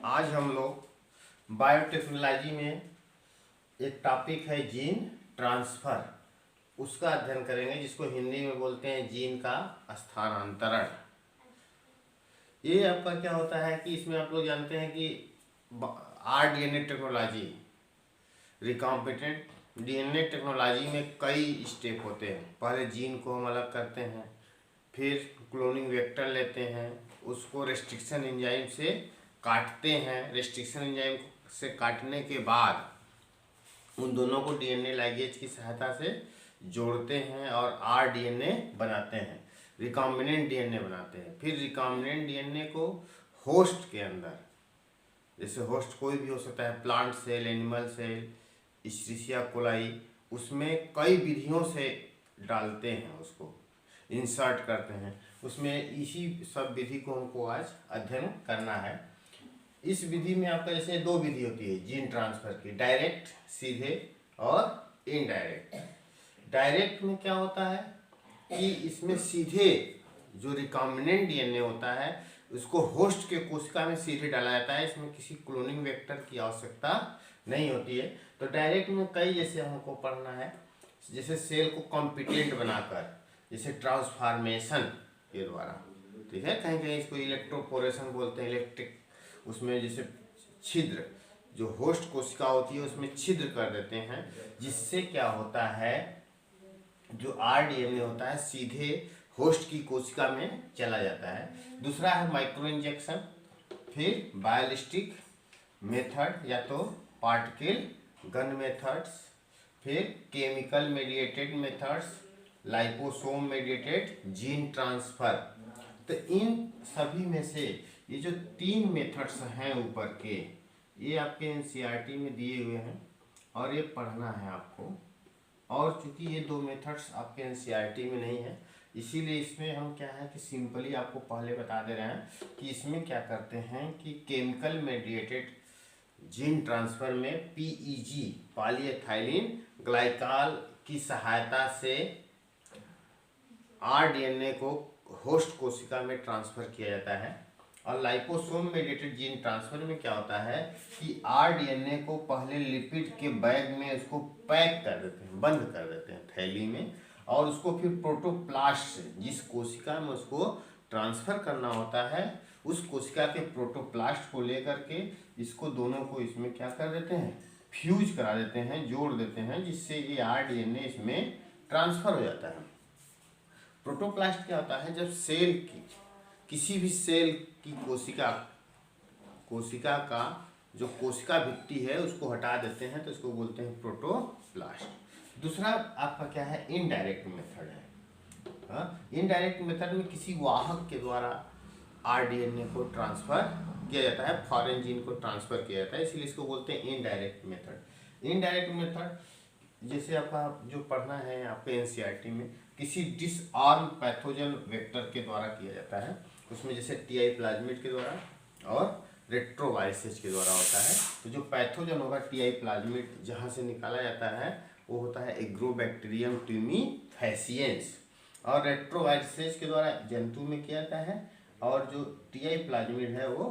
आज हम लोग बायोटेक्नोलॉजी में एक टॉपिक है जीन ट्रांसफ़र, उसका अध्ययन करेंगे, जिसको हिंदी में बोलते हैं जीन का स्थानांतरण। ये आपका क्या होता है कि इसमें आप लोग जानते हैं कि rDNA technology, recombinant DNA technology में कई स्टेप होते हैं। पहले जीन को हम अलग करते हैं, फिर क्लोनिंग वेक्टर लेते हैं, उसको रेस्ट्रिक्शन एंजाइम से काटते हैं। रेस्ट्रिक्शन एंजाइम से काटने के बाद उन दोनों को डीएनए लाइगेज की सहायता से जोड़ते हैं और आरडीएनए बनाते हैं, रिकॉम्बिनेंट डीएनए बनाते हैं। फिर रिकॉम्बिनेंट डीएनए को होस्ट के अंदर, जैसे होस्ट कोई भी हो सकता है, plant cell, animal cell, Escherichia coli, उसमें कई विधियों से डालते हैं, उसको इंसर्ट करते हैं उसमें। इसी सब विधि को हमको आज अध्ययन करना है। इस विधि में आपका जैसे दो विधि होती है जीन ट्रांसफ़र की, डायरेक्ट सीधे और इनडायरेक्ट। डायरेक्ट में क्या होता है कि इसमें सीधे जो रिकॉम्बिनेंट डीएनए होता है उसको होस्ट के कोशिका में सीधे डाला जाता है। इसमें किसी क्लोनिंग वेक्टर की आवश्यकता नहीं होती है। तो डायरेक्ट में कई जैसे हमको पढ़ना है, जैसे सेल को कॉम्पिटेंट बनाकर, जैसे ट्रांसफॉर्मेशन के द्वारा, ठीक है, कहीं कहीं इसको इलेक्ट्रोपोरेशन बोलते हैं, इलेक्ट्रिक, उसमें जैसे छिद्र, जो होस्ट कोशिका होती है उसमें छिद्र कर देते हैं, जिससे क्या होता है, जो आरडीएनए होता है सीधे होस्ट की कोशिका में चला जाता है। दूसरा है माइक्रो इंजेक्शन, फिर बायोलिस्टिक मेथड या तो पार्टिकल गन मेथड्स, फिर chemical mediated methods, liposome mediated gene transfer. तो इन सभी में से ये जो तीन मेथड्स हैं ऊपर के, ये आपके एनसीईआरटी में दिए हुए हैं और ये पढ़ना है आपको। और चूंकि ये दो मेथड्स आपके एनसीईआरटी में नहीं है, इसीलिए इसमें हम क्या है कि सिंपली आपको पहले बता दे रहे हैं कि इसमें क्या करते हैं कि केमिकल मेडिएटेड जीन ट्रांसफ़र में पीईजी, पॉलीएथाइलिन ग्लाइकॉल की सहायता से आरडीएनए को होस्ट कोशिका में ट्रांसफ़र किया जाता है। और लाइपोसोम मेडिएटेड जीन ट्रांसफ़र में क्या होता है कि आरडीएनए को पहले लिपिड के बैग में उसको पैक कर देते हैं, बंद कर देते हैं थैली में, और उसको फिर प्रोटोप्लास्ट से, जिस कोशिका में उसको ट्रांसफ़र करना होता है, उस कोशिका के प्रोटोप्लास्ट को लेकर के इसको दोनों को इसमें क्या कर देते हैं, फ्यूज करा देते हैं, जोड़ देते हैं, जिससे ये आरडीएनए इसमें ट्रांसफ़र हो जाता है। प्रोटोप्लास्ट क्या होता है, जब सेल की, किसी भी सेल की कोशिका का जो कोशिका भित्ति है उसको हटा देते हैं, तो इसको बोलते हैं प्रोटोप्लास्ट। दूसरा आपका क्या है, इनडायरेक्ट मेथड है। इनडायरेक्ट मेथड में किसी वाहक के द्वारा आरडीएनए को ट्रांसफ़र किया जाता है, फॉरेन जीन को ट्रांसफ़र किया जाता है, इसलिए इसको बोलते हैं इनडायरेक्ट मेथड। इनडायरेक्ट मेथड जैसे आपका जो पढ़ना है आपके एनसीईआरटी में, किसी डिसआर्म पैथोजन वेक्टर के द्वारा किया जाता है। उसमें जैसे टीआई प्लाज्मिड के द्वारा और रेट्रोवायरसेज के द्वारा होता है। तो जो पैथोजन होगा टीआई प्लाज्मिड जहाँ से निकाला जाता है वो होता है एग्रोबैक्टीरियम ट्यूमीफैसिएंस, और रेट्रोवायरसेज के द्वारा जंतु में किया जाता है, और जो टीआई प्लाज्मिड है वो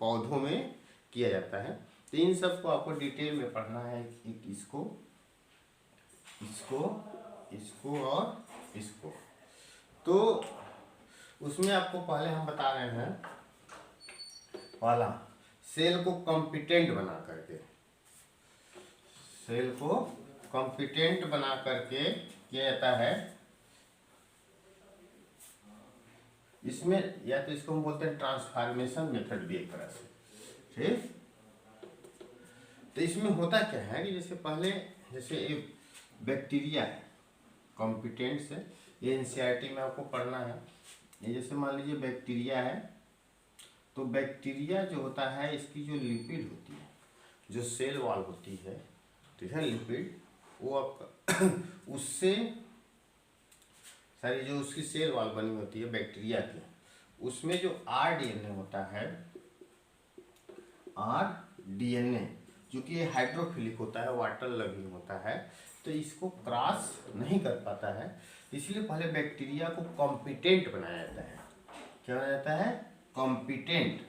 पौधों में किया जाता है। तो इन सब को आपको डिटेल में पढ़ना है कि इसको और इसको। तो उसमें आपको पहले हम बता रहे हैं, पहला सेल को कॉम्पिटेंट बना करके, सेल को कॉम्पिटेंट बना करके किया जाता है। इसमें या तो इसको हम बोलते हैं ट्रांसफॉर्मेशन मेथड भी एक तरह से, ठीक। तो इसमें होता क्या है कि जैसे पहले, जैसे एक बैक्टीरिया है कॉम्पिटेंट से, ये एनसीईआरटी में आपको पढ़ना है। ये जैसे मान लीजिए बैक्टीरिया है, तो बैक्टीरिया जो होता है इसकी जो लिपिड होती है, जो सेल वॉल होती है, ठीक है, लिपिड, वो आपका उससे सारी जो उसकी सेल वॉल बनी होती है बैक्टीरिया की, उसमें जो आरडीएनए होता है, आरडीएनए जो कि हाइड्रोफिलिक होता है, वाटर लविंग होता है, तो इसको क्रॉस नहीं कर पाता है, इसलिए पहले बैक्टीरिया को कॉम्पिटेंट बनाया जाता है। क्या बनाया जाता है, कॉम्पिटेंट।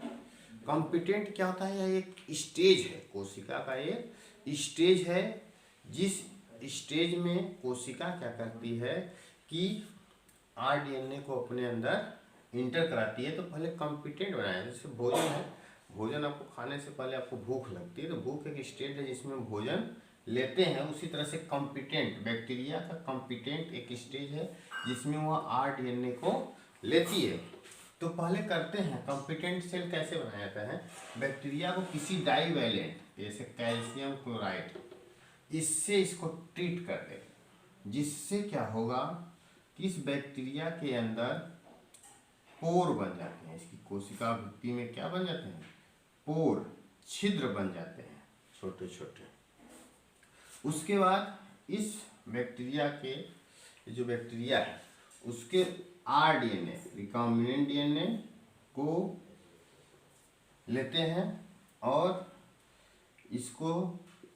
कॉम्पिटेंट क्या होता है? यह एक स्टेज है, कोशिका का एक स्टेज है, जिस स्टेज में कोशिका क्या करती है कि आरडीएनए को अपने अंदर इंटर कराती है। तो पहले कॉम्पिटेंट बनाया, जैसे भोजन है, भोजन आपको खाने से पहले आपको भूख लगती है, तो भूख एक स्टेज है जिसमें भोजन लेते हैं। उसी तरह से कॉम्पिटेंट, बैक्टीरिया का कॉम्पिटेंट एक स्टेज है जिसमें वह आरडीएनए को लेती है। तो पहले करते हैं कॉम्पिटेंट सेल कैसे बनाया जाता है? बैक्टीरिया को किसी डाईवैलेंट, जैसे कैल्शियम क्लोराइड, इससे इसको ट्रीट कर दे, जिससे क्या होगा कि इस बैक्टीरिया के अंदर पोर बन जाते हैं। इसकी कोशिका भित्ति में क्या बन जाते हैं? पोर, छिद्र बन जाते हैं छोटे छोटे। उसके बाद इस बैक्टीरिया के, जो बैक्टीरिया है उसके आरडीएनए, रिकॉम्बिनेंट डीएनए को लेते हैं और इसको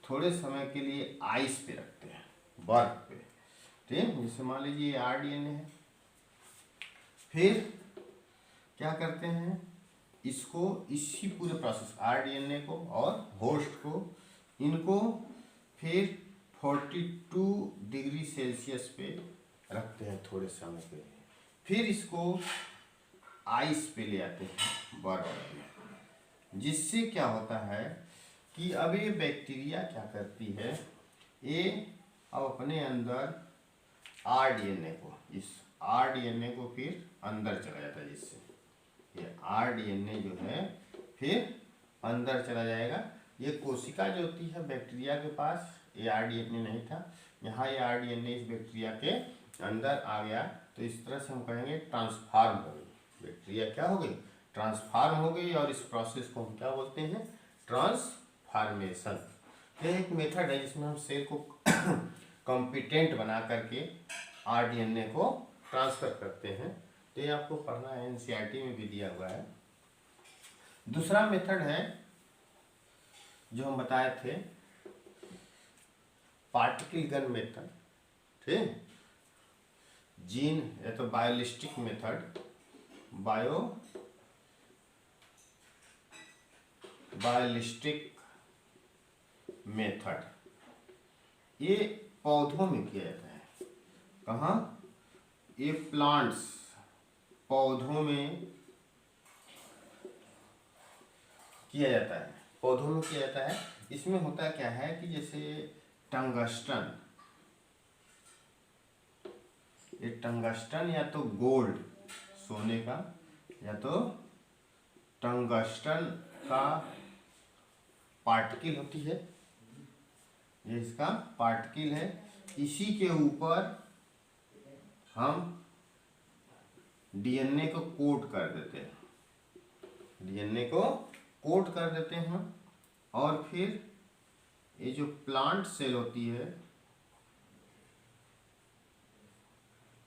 थोड़े समय के लिए आइस पे रखते हैं, बर्फ पे, ठीक। जैसे मान लीजिए आरडीएनए है, फिर क्या करते हैं, इसको इसी पूरे प्रोसेस आरडीएनए को और होस्ट को, इनको फिर 42 डिग्री सेल्सियस पे रखते हैं थोड़े समय के लिए। फिर इसको आइस पे ले आते हैं, बर्फ पे, जिससे क्या होता है कि अब ये बैक्टीरिया क्या करती है, ये अब अपने अंदर आरडीएनए को, इस आरडीएनए को फिर अंदर चला जाता है, जिससे ये आरडीएनए जो है फिर अंदर चला जाएगा। ये कोशिका जो होती है बैक्टीरिया के पास, ये आरडीएनए नहीं था, यहाँ ये आरडीएनए इस बैक्टीरिया के अंदर आ गया। तो इस तरह से हम कहेंगे ट्रांसफार्म हो गई बैक्टीरिया, क्या हो गई? ट्रांसफार्म हो गई। और इस प्रोसेस को हम क्या बोलते हैं? ट्रांसफार्मेशन। यह एक मेथड है जिसमें हम सेल को कॉम्पिटेंट बना करके आरडीएनए को ट्रांसफर करते हैं। तो ये आपको पढ़ना है, एनसीईआरटी में भी दिया हुआ है। दूसरा मेथड है जो हम बताए थे, पार्टिकल गन मेथड, ठीक। जीन या तो बायोलिस्टिक मेथड, बायोलिस्टिक मेथड, ये पौधों में किया जाता है। कहाँ? ये प्लांट्स, पौधों में किया जाता है, पौधों में किया जाता है। इसमें होता क्या है कि जैसे टंगस्टन, ये टंगस्टन या तो गोल्ड, सोने का, या तो टंगस्टन का पार्टिकल होती है, ये इसका पार्टिकल है। इसी के ऊपर हम डीएनए को कोट कर देते हैं, डीएनए को कोट कर देते हैं। और फिर ये जो प्लांट सेल होती है,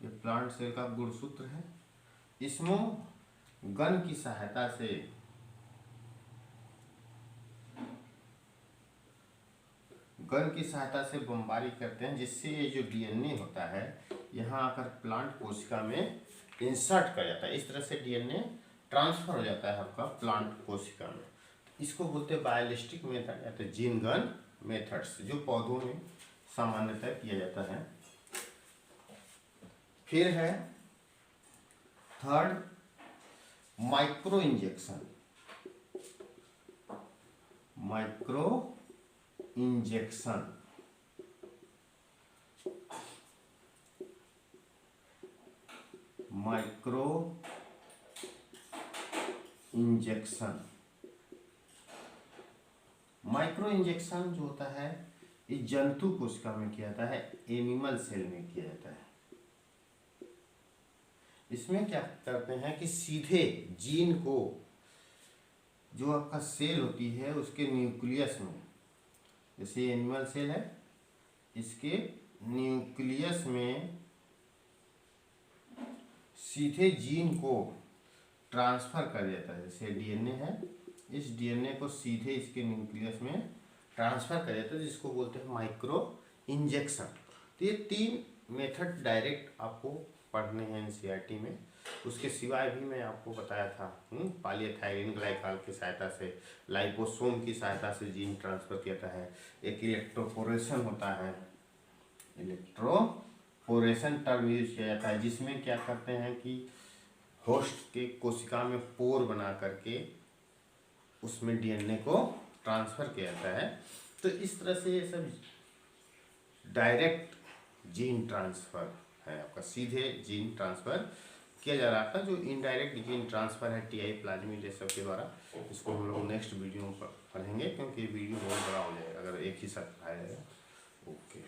ये प्लांट सेल का गुणसूत्र है, इसमें गन की सहायता से बमबारी करते हैं, जिससे ये जो डीएनए होता है यहाँ आकर प्लांट कोशिका में इंसर्ट कर जाता है। इस तरह से डीएनए ट्रांसफर हो जाता है आपका प्लांट कोशिका में। इसको बोलते हैं बायोलिस्टिक मेथड या तो जीन गन मेथड्स, जो पौधों में सामान्यतः किया जाता है। फिर है third, micro injection. Micro injection, micro injection, micro injection जो होता है ये जंतु कोशिका में किया जाता है, एनिमल सेल में किया जाता है। इसमें क्या करते हैं कि सीधे जीन को, जो आपका सेल होती है उसके न्यूक्लियस में, जैसे एनिमल सेल है, इसके न्यूक्लियस में सीधे जीन को ट्रांसफर कर देता है। जैसे डीएनए है, इस डीएनए को सीधे इसके न्यूक्लियस में ट्रांसफर कर देता है, जिसको बोलते हैं माइक्रो इंजेक्शन। तो ये 3 मेथड डायरेक्ट आपको पढ़ने हैं एनसीईआरटी में। उसके सिवाय भी मैं आपको बताया था पॉलीएथाइलिन ग्लाइकॉल की सहायता से, लाइपोसोम की सहायता से जीन ट्रांसफर किया जाता है। एक इलेक्ट्रोपोरेशन होता है, इलेक्ट्रोपोरेशन टर्म यूज किया जाता है, जिसमें क्या करते हैं कि होस्ट के कोशिका में पोर बना करके उसमें डीएनए को ट्रांसफ़र किया जाता है। तो इस तरह से ये सब डायरेक्ट जीन ट्रांसफ़र है, आपका सीधे जीन ट्रांसफ़र किया जा रहा था। जो इनडायरेक्ट जीन ट्रांसफ़र है टीआई प्लाज्मिडेशन के द्वारा, इसको हम लोग नेक्स्ट वीडियो में पढ़ेंगे, क्योंकि ये वीडियो बहुत बड़ा हो जाएगा अगर एक ही साथ पढ़ाया जाएगा। ओके।